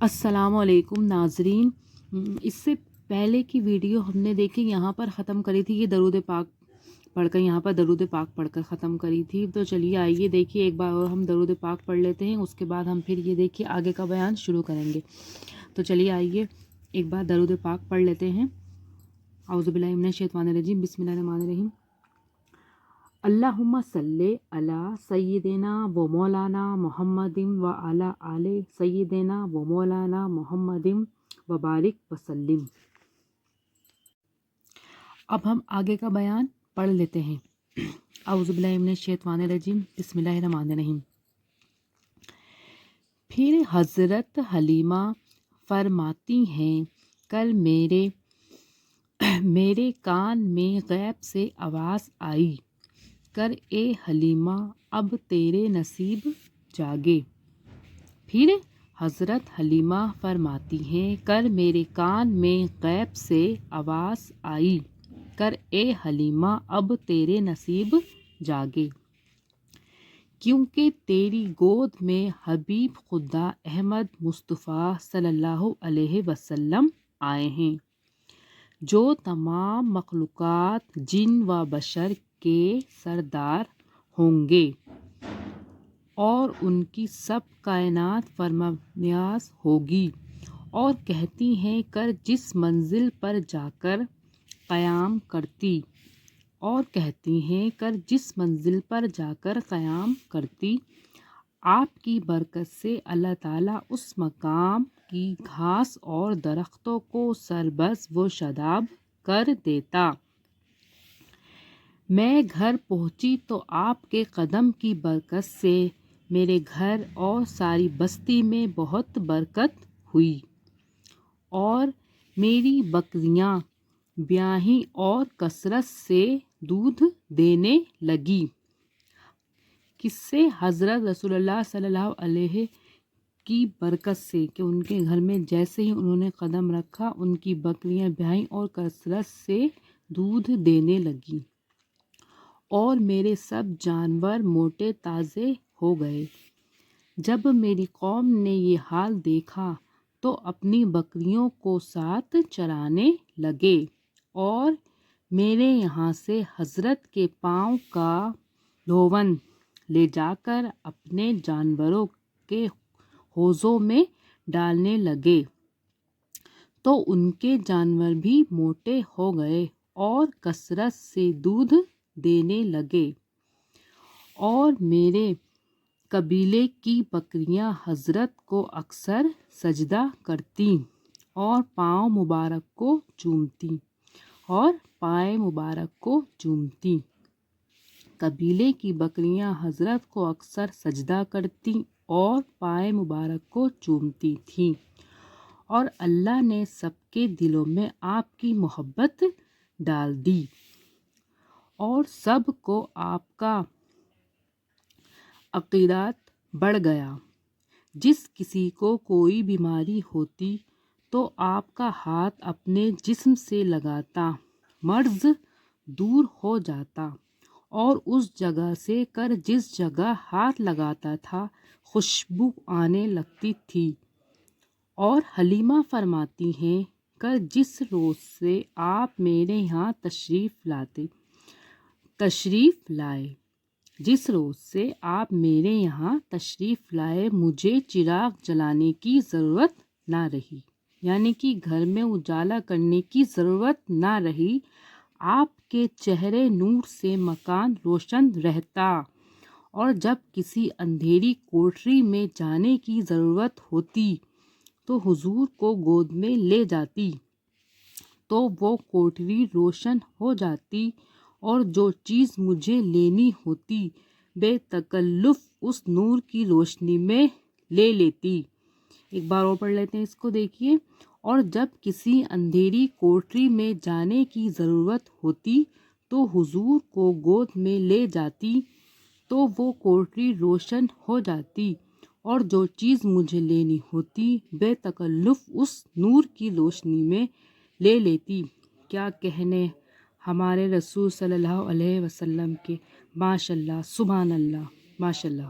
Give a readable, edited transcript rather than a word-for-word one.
السلام علیکم ناظرین، اس سے پہلے کی ویڈیو ہم نے دیکھی یہاں پر ختم کری تھی، یہ درود پاک پڑھ کر، یہاں پر درود پاک پڑھ کر ختم کری تھی۔ تو چلیے آئیے دیکھیے ایک بار اور ہم درود پاک پڑھ لیتے ہیں، اس کے بعد ہم پھر یہ دیکھیے آگے کا بیان شروع کریں گے۔ تو چلیے آئیے ایک بار درود پاک پڑھ لیتے ہیں۔ اعوذ باللہ من الشیطان الرجیم، بسم اللہ الرحمن الرحیم۔ اللہم صلی علی سیدنا و مولانا محمد و علی آل سیدنا و مولانا محمد و بارک وسلم۔ اب ہم آگے کا بیان پڑھ لیتے ہیں۔ اعوذ باللہ من الشیطان الرجیم، بسم اللہ الرحمن الرحیم۔ پھر حضرت حلیمہ فرماتی ہیں، کل میرے کان میں غیب سے آواز آئی، کر اے حلیمہ اب تیرے نصیب جاگے۔ پھر حضرت حلیمہ فرماتی ہیں، کل میرے کان میں غیب سے آواز آئی، کر اے حلیمہ اب تیرے نصیب جاگے، کیونکہ تیری گود میں حبیب خدا احمد مصطفیٰ صلی اللہ علیہ وسلم آئے ہیں، جو تمام مخلوقات جن و بشر کے سردار ہوں گے اور ان کی سب کائنات فرما نیاز ہوگی، اور کہتی ہیں کر جس منزل پر جا کر قیام کرتی، اور کہتی ہیں کر جس منزل پر جا کر قیام کرتی، آپ کی برکت سے اللہ تعالیٰ اس مقام کی گھاس اور درختوں کو سربز و شاداب کر دیتا۔ میں گھر پہنچی تو آپ کے قدم کی برکت سے میرے گھر اور ساری بستی میں بہت برکت ہوئی، اور میری بکریاں بیاہیں اور کثرت سے دودھ دینے لگی۔ کس سے؟ حضرت رسول اللہ صلی اللہ علیہ کی برکت سے، کہ ان کے گھر میں جیسے ہی انہوں نے قدم رکھا ان کی بکریاں بیاہیں اور کثرت سے دودھ دینے لگی، اور میرے سب جانور موٹے تازے ہو گئے۔ جب میری قوم نے یہ حال دیکھا تو اپنی بکریوں کو ساتھ چرانے لگے، اور میرے یہاں سے حضرت کے پاؤں کا دھون لے جا کر اپنے جانوروں کے حوضوں میں ڈالنے لگے، تو ان کے جانور بھی موٹے ہو گئے اور کثرت سے دودھ دینے لگے، اور میرے قبیلے کی بکریاں حضرت کو اکثر سجدہ کرتیں اور پاؤں مبارک کو چومتیں، اور پائے مبارک کو چومتیں۔ قبیلے کی بکریاں حضرت کو اکثر سجدہ کرتیں اور پائے مبارک کو چومتی تھیں، اور اللہ نے سب کے دلوں میں آپ کی محبت ڈال دی، اور سب کو آپ کا عقیدت بڑھ گیا۔ جس کسی کو کوئی بیماری ہوتی تو آپ کا ہاتھ اپنے جسم سے لگاتا، مرض دور ہو جاتا، اور اس جگہ سے کر جس جگہ ہاتھ لگاتا تھا خوشبو آنے لگتی تھی۔ اور حلیمہ فرماتی ہیں، کر جس روز سے آپ میرے یہاں تشریف لائے، جس روز سے آپ میرے یہاں تشریف لائے، مجھے چراغ جلانے کی ضرورت نہ رہی، یعنی کہ گھر میں اجالا کرنے کی ضرورت نہ رہی۔ آپ کے چہرے نور سے مکان روشن رہتا، اور جب کسی اندھیری کوٹری میں جانے کی ضرورت ہوتی تو حضور کو گود میں لے جاتی، تو وہ کوٹری روشن ہو جاتی، اور جو چیز مجھے لینی ہوتی بے تکلف اس نور کی روشنی میں لے لیتی۔ ایک بار اور پڑھ لیتے ہیں اس کو، دیکھیے۔ اور جب کسی اندھیری کوٹری میں جانے کی ضرورت ہوتی تو حضور کو گود میں لے جاتی، تو وہ کوٹری روشن ہو جاتی، اور جو چیز مجھے لینی ہوتی بے تکلف اس نور کی روشنی میں لے لیتی۔ کیا کہنے ہمارے رسول صلی اللہ علیہ وسلم کے، ماشاء اللہ، سبحان اللہ، ماشاء اللہ۔